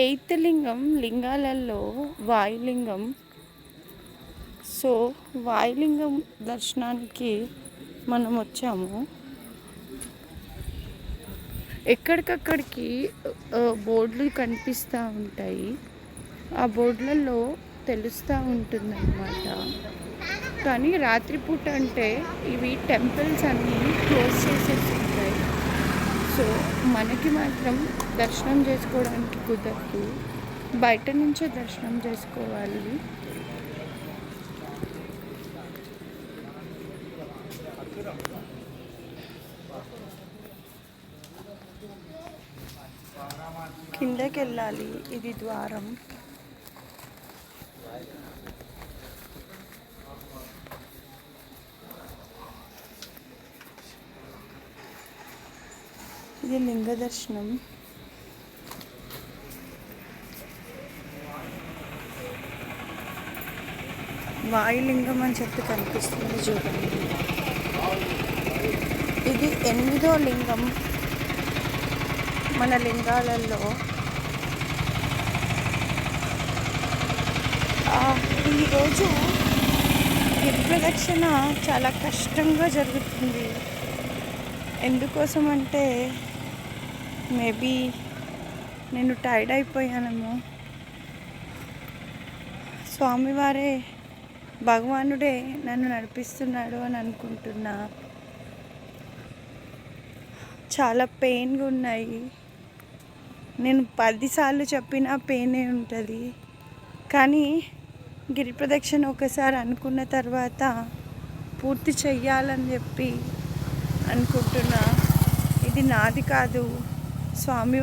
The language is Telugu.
ఎయిత్ లింగం లింగాలలో వాయులింగం. సో వాయులింగం దర్శనానికి మనం వచ్చాము. ఎక్కడికక్కడికి బోర్డులు కనిపిస్తూ ఉంటాయి. ఆ బోర్డులలో తెలుస్తూ ఉంటుందన్నమాట. కానీ రాత్రిపూట అంటే ఇవి టెంపుల్స్ అన్నీ క్లోజ్ చేసేసి ఉంటాయి. సో మనకి మాత్రం దర్శనం చేసుకోవడానికి కుదరదు, బయట నుంచే దర్శనం చేసుకోవాలి. కిందకి వెళ్ళాలి, ఇది ద్వారం. ఇది లింగ దర్శనం. వాయులింగం అని చెప్పి కనిపిస్తుంది చూడండి. ఇది 8వ లింగం మన లింగాలలో. ఈరోజు గిరి ప్రదక్షిణ చాలా కష్టంగా జరుగుతుంది. ఎందుకోసం అంటే మేబీ నేను టైర్డ్ అయిపోయానేమో. స్వామివారే, భగవానుడే నన్ను నడిపిస్తున్నాడు అని అనుకుంటున్నా. చాలా పెయిన్గా ఉన్నాయి. నేను 10 సార్లు చెప్పినా పెయినే ఉంటుంది. కానీ గిరి ప్రదక్షిణ ఒకసారి అనుకున్న తర్వాత పూర్తి చెయ్యాలని చెప్పి అనుకుంటున్నా. ఇది నాది కాదు, స్వామివారి